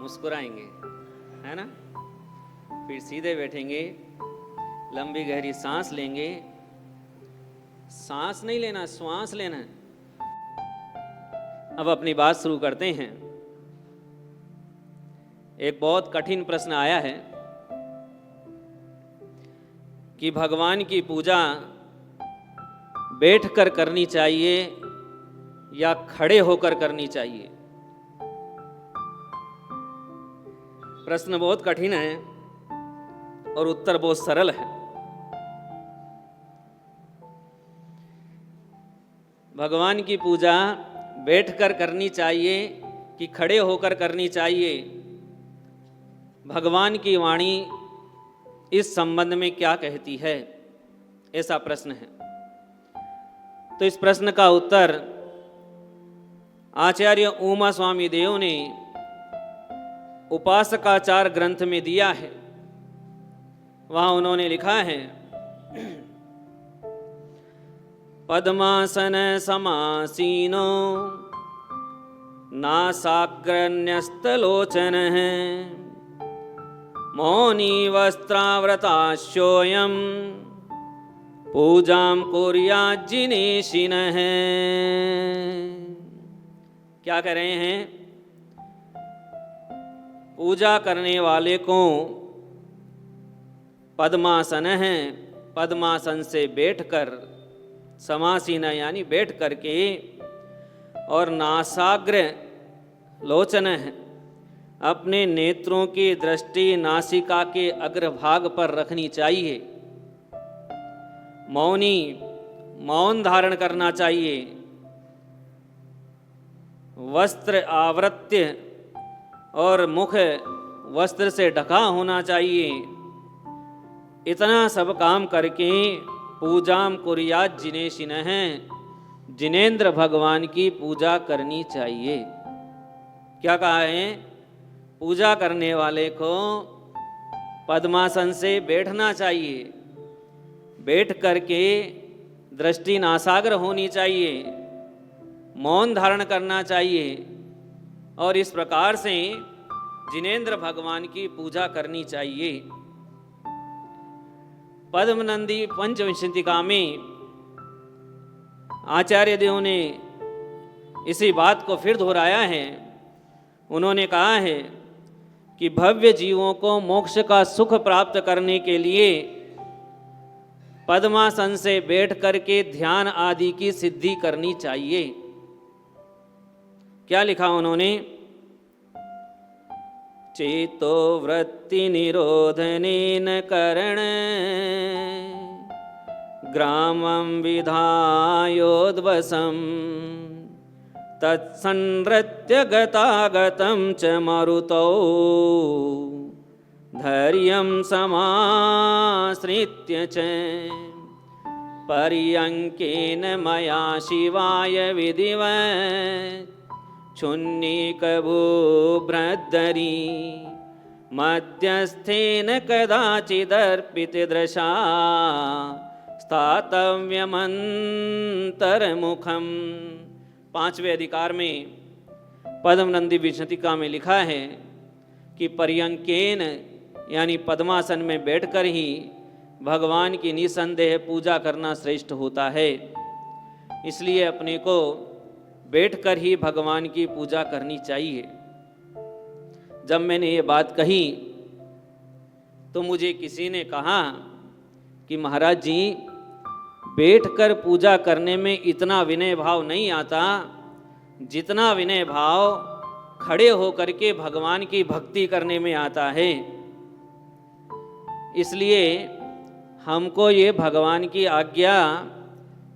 मुस्कुराएंगे, है ना। फिर सीधे बैठेंगे, लंबी गहरी सांस लेंगे। सांस नहीं लेना, श्वास लेना है। अब अपनी बात शुरू करते हैं। एक बहुत कठिन प्रश्न आया है कि भगवान की पूजा बैठकर करनी चाहिए या खड़े होकर करनी चाहिए। प्रश्न बहुत कठिन है और उत्तर बहुत सरल है। भगवान की पूजा बैठकर करनी चाहिए कि खड़े होकर करनी चाहिए, भगवान की वाणी इस संबंध में क्या कहती है, ऐसा प्रश्न है। तो इस प्रश्न का उत्तर आचार्य उमा स्वामी देव ने उपासकाचार ग्रंथ में दिया है। वहां उन्होंने लिखा है, पद्मासन समासीनो नासाग्रन्यस्तलोचन है, मौनी वस्त्रावृताश्योऽयं पूजां कुर्यात् जिनेशिनः। क्या कह रहे हैं? पूजा करने वाले को पद्मासन है, पद्मासन से बैठकर, समासीन यानी बैठ करके, और नासाग्र लोचन है, अपने नेत्रों की दृष्टि नासिका के अग्रभाग पर रखनी चाहिए। मौनी, मौन धारण करना चाहिए। वस्त्र आवृत्य, और मुख वस्त्र से ढका होना चाहिए। इतना सब काम करके पूजाम कुर्यात् जिनेशिनः, जिनेंद्र भगवान की पूजा करनी चाहिए। क्या कहा है? पूजा करने वाले को पद्मासन से बैठना चाहिए, बैठ करके दृष्टि नासाग्र होनी चाहिए, मौन धारण करना चाहिए, और इस प्रकार से जिनेंद्र भगवान की पूजा करनी चाहिए। पद्मनंदी पंचविंशतिका में आचार्य देव ने इसी बात को फिर दोहराया है। उन्होंने कहा है कि भव्य जीवों को मोक्ष का सुख प्राप्त करने के लिए पद्मासन से बैठ करके ध्यान आदि की सिद्धि करनी चाहिए। क्या लिखा उन्होंने? चेतो वृत्ति निरोधनेन करण ग्रामं विधायोद्वसम् तत्संनृत्य गतागतं च मरुतौ धैर्यं समाश्रित्य च पर्यङ्केन मया शिवाय विधिवत् क्षुन्निकभूभ्रद्धरी मध्यस्थेन कदाचिदर्पितदृशा स्थातव्यमन्तर्मुखम्। 5वें अधिकार में पद्मनंदी विंशतिका में लिखा है कि पर्यंकेन यानी पद्मासन में बैठकर ही भगवान की निसंदेह पूजा करना श्रेष्ठ होता है। इसलिए अपने को बैठकर ही भगवान की पूजा करनी चाहिए। जब मैंने ये बात कही तो मुझे किसी ने कहा कि महाराज जी, बैठकर पूजा करने में इतना विनय भाव नहीं आता जितना विनय भाव खड़े होकर के भगवान की भक्ति करने में आता है। इसलिए हमको ये भगवान की आज्ञा,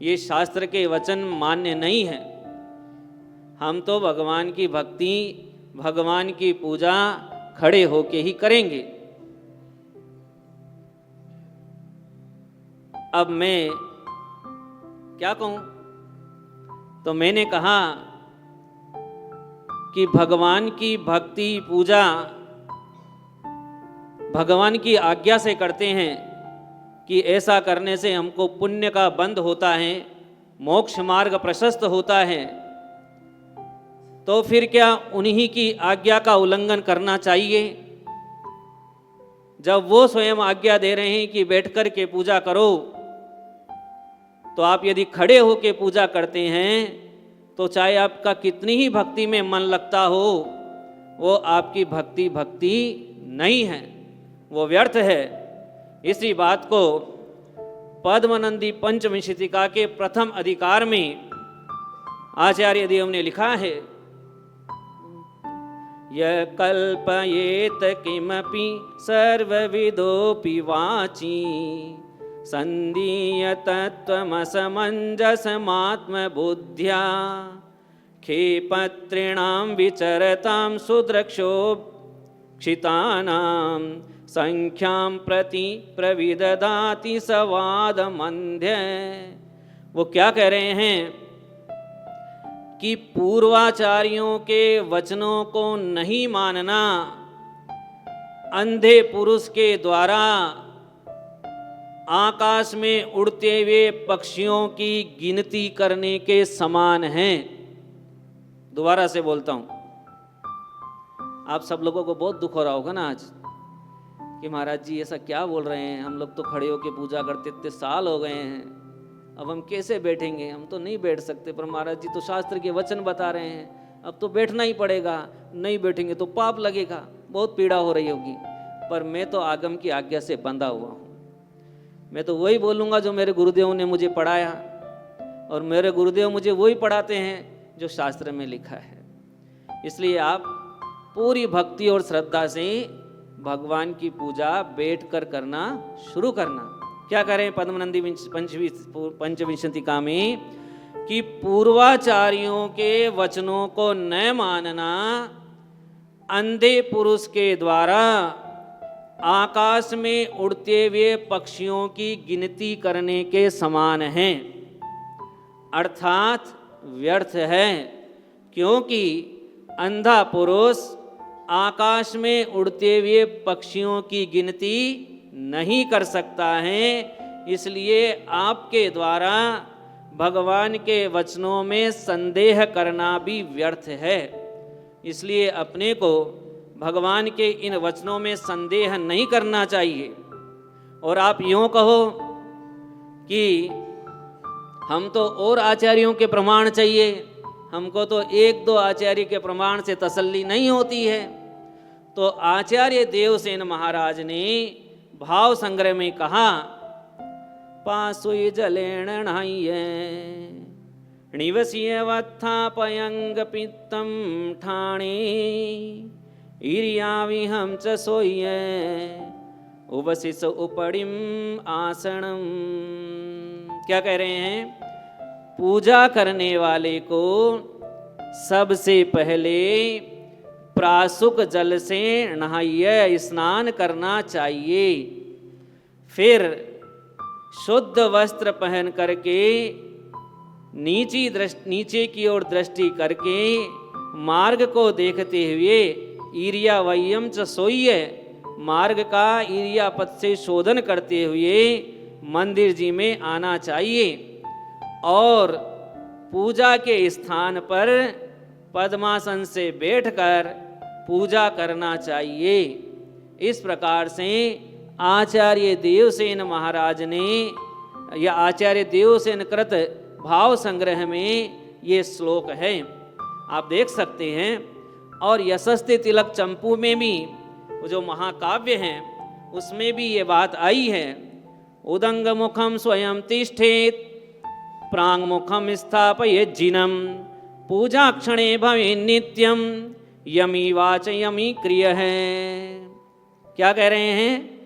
ये शास्त्र के वचन मान्य नहीं है। हम तो भगवान की भक्ति, भगवान की पूजा खड़े होके ही करेंगे। अब मैं क्या कहूं? तो मैंने कहा कि भगवान की भक्ति पूजा भगवान की आज्ञा से करते हैं कि ऐसा करने से हमको पुण्य का बंध होता है, मोक्ष मार्ग प्रशस्त होता है। तो तो फिर क्या उन्हीं की आज्ञा का उल्लंघन करना चाहिए? जब वो स्वयं आज्ञा दे रहे हैं कि बैठ कर के पूजा करो, तो आप यदि खड़े होकर पूजा करते हैं तो चाहे आपका कितनी ही भक्ति में मन लगता हो, वो आपकी भक्ति नहीं है, वो व्यर्थ है। इसी बात को पद्मनंदी पंचविंशतिका के प्रथम अधिकार में आचार्य देव ने लिखा है, यह कल्पयेत किमपि सर्वविदोपि वाची संदीय तत्त्वमसमञ्जसमात्मबुद्ध्या खेपत्रिणां विचरतां सुद्रक्षोक्षितानां संख्यां प्रति प्रविदधाति सवादमन्ध्य। वो क्या कह रहे हैं कि पूर्वाचार्यों के वचनों को नहीं मानना अंधे पुरुष के द्वारा आकाश में उड़ते हुए पक्षियों की गिनती करने के समान है। दोबारा से बोलता हूं, आप सब लोगों को बहुत दुख हो रहा होगा ना आज कि महाराज जी ऐसा क्या बोल रहे हैं, हम लोग तो खड़े होकर पूजा करते इतने साल हो गए हैं, अब हम कैसे बैठेंगे, हम तो नहीं बैठ सकते। पर महाराज जी तो शास्त्र के वचन बता रहे हैं, अब तो बैठना ही पड़ेगा, नहीं बैठेंगे तो पाप लगेगा, बहुत पीड़ा हो रही होगी। पर मैं तो आगम की आज्ञा से बंधा हुआ हूँ, मैं तो वही बोलूँगा जो मेरे गुरुदेव ने मुझे पढ़ाया, और मेरे गुरुदेव मुझे वही पढ़ाते हैं जो शास्त्र में लिखा है। इसलिए आप पूरी भक्ति और श्रद्धा से भगवान की पूजा बैठकर करना शुरू करना। क्या करें पद्मनंदी पंचविंशतिका में कि पूर्वाचार्यों के वचनों को न मानना अंधे पुरुष के द्वारा आकाश में उड़ते हुए पक्षियों की गिनती करने के समान है, अर्थात व्यर्थ है। क्योंकि अंधा पुरुष आकाश में उड़ते हुए पक्षियों की गिनती नहीं कर सकता है, इसलिए आपके द्वारा भगवान के वचनों में संदेह करना भी व्यर्थ है। इसलिए अपने को भगवान के इन वचनों में संदेह नहीं करना चाहिए। और आप यूँ कहो कि हम तो और आचार्यों के प्रमाण चाहिए, हमको तो एक दो आचार्य के प्रमाण से तसल्ली नहीं होती है, तो आचार्य देवसेन महाराज ने भाव संग्रह में कहा, पासुई जलेण नहाइये निवसीय वत्थापयंग पित्तम ठाणे ईर्याविहं च सोह्ये उवसिस उपड़िम आसनम। क्या कह रहे हैं? पूजा करने वाले को सबसे पहले प्रासुक जल से नहाइए, स्नान करना चाहिए, फिर शुद्ध वस्त्र पहन करके नीचे की ओर दृष्टि करके मार्ग को देखते हुए ईर्या वयम च सोह्य, मार्ग का ईर्या पद से शोधन करते हुए मंदिर जी में आना चाहिए और पूजा के स्थान पर पद्मासन से बैठकर पूजा करना चाहिए। इस प्रकार से आचार्य देवसेन महाराज ने या आचार्य देवसेन कृत भाव संग्रह में ये श्लोक है, आप देख सकते हैं। और यशस्ते तिलक चंपू में भी वो जो महाकाव्य हैं उसमें भी ये बात आई है, उदंग मुखम स्वयं तिष्ठेत प्रांग मुखम स्थापयेत् जिनम पूजा क्षणे भवे नित्यम यमी वाच यमी क्रिय है। क्या कह रहे हैं?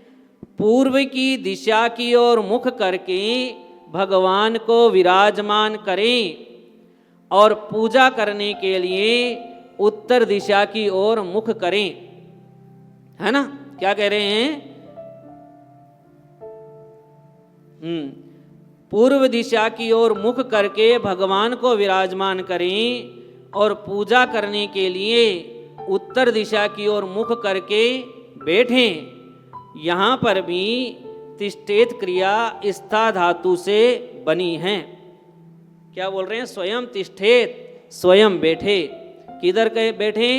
पूर्व की दिशा की ओर मुख करके भगवान को विराजमान करें और पूजा करने के लिए उत्तर दिशा की ओर मुख करें, है ना? क्या कह रहे हैं? पूर्व दिशा की ओर मुख करके भगवान को विराजमान करें और पूजा करने के लिए उत्तर दिशा की ओर मुख करके बैठें। यहाँ पर भी तिष्ठेत क्रिया स्था धातु से बनी है। क्या बोल रहे हैं? स्वयं तिष्ठेत, स्वयं बैठे। किधर के बैठे?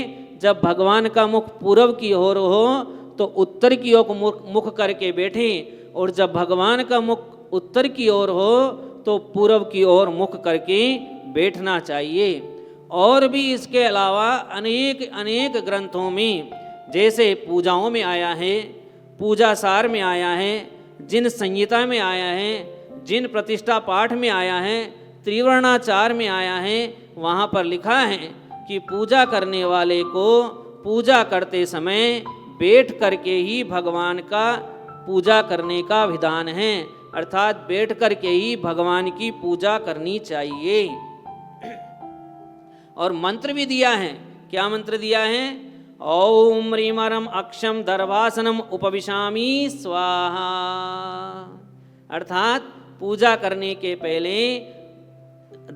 जब भगवान का मुख पूर्व की ओर हो तो उत्तर की ओर मुख करके बैठे, और जब भगवान का मुख उत्तर की ओर हो तो पूर्व की ओर मुख करके बैठना चाहिए। और भी इसके अलावा अनेक अनेक ग्रंथों में, जैसे पूजाओं में आया है, पूजा सार में आया है, जिन संहिता में आया है, जिन प्रतिष्ठा पाठ में आया है, त्रिवर्णाचार में आया है, वहाँ पर लिखा है कि पूजा करने वाले को पूजा करते समय बैठ करके ही भगवान का पूजा करने का विधान है, अर्थात बैठ करके ही भगवान की पूजा करनी चाहिए। और मंत्र भी दिया है। क्या मंत्र दिया है? ओम ह्रीमरम अक्षम दर्वासनम उपविशामी स्वाहा, अर्थात पूजा करने के पहले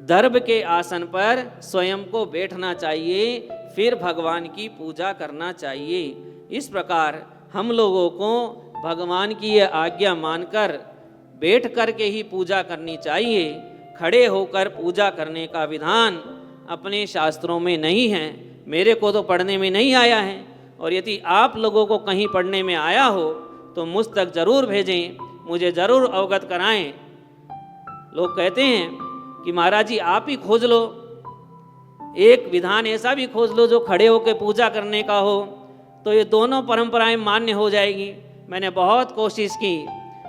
दर्भ के आसन पर स्वयं को बैठना चाहिए, फिर भगवान की पूजा करना चाहिए। इस प्रकार हम लोगों को भगवान की यह आज्ञा मानकर बैठ करके ही पूजा करनी चाहिए। खड़े होकर पूजा करने का विधान अपने शास्त्रों में नहीं है, मेरे को तो पढ़ने में नहीं आया है, और यदि आप लोगों को कहीं पढ़ने में आया हो तो मुझ तक जरूर भेजें, मुझे जरूर अवगत कराएं। लोग कहते हैं कि महाराज जी आप ही खोज लो, एक विधान ऐसा भी खोज लो जो खड़े होकर पूजा करने का हो, तो ये दोनों परंपराएं मान्य हो जाएगी। मैंने बहुत कोशिश की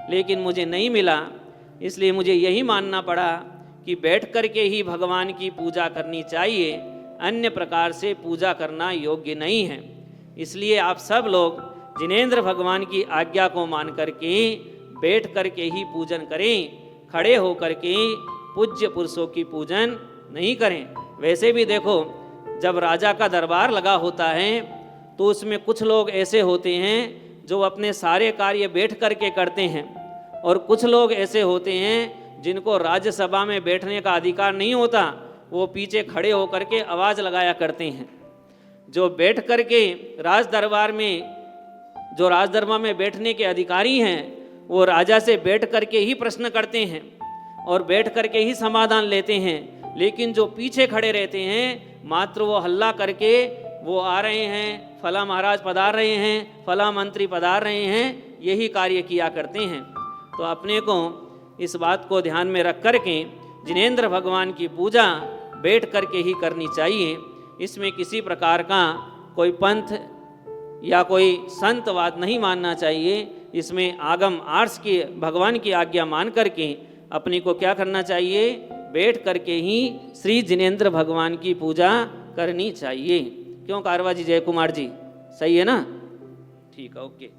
लेकिन मुझे नहीं मिला, इसलिए मुझे यही मानना पड़ा कि बैठ कर के ही भगवान की पूजा करनी चाहिए, अन्य प्रकार से पूजा करना योग्य नहीं है। इसलिए आप सब लोग जिनेंद्र भगवान की आज्ञा को मान करके बैठ करके ही पूजन करें, खड़े होकर के पूज्य पुरुषों की पूजन नहीं करें। वैसे भी देखो, जब राजा का दरबार लगा होता है तो उसमें कुछ लोग ऐसे होते हैं जो अपने सारे कार्य बैठ करके करते हैं, और कुछ लोग ऐसे होते हैं जिनको राज्यसभा में बैठने का अधिकार नहीं होता, वो पीछे खड़े होकर के आवाज़ लगाया करते हैं। जो बैठ करके राज दरबार में बैठने के अधिकारी हैं, वो राजा से बैठ करके ही प्रश्न करते हैं और बैठ करके ही समाधान लेते हैं। लेकिन जो पीछे खड़े रहते हैं, मात्र वो हल्ला करके वो आ रहे हैं, फला महाराज पधार रहे हैं, फला मंत्री पधार रहे हैं, यही कार्य किया करते हैं। तो अपने को इस बात को ध्यान में रख करके जिनेंद्र भगवान की पूजा बैठ करके ही करनी चाहिए। इसमें किसी प्रकार का कोई पंथ या कोई संतवाद नहीं मानना चाहिए। इसमें आगम आर्ष की भगवान की आज्ञा मान करके अपने को क्या करना चाहिए? बैठ करके ही श्री जिनेंद्र भगवान की पूजा करनी चाहिए। क्यों कारवा जी, जय कुमार जी, सही है ना? ठीक है, ओके।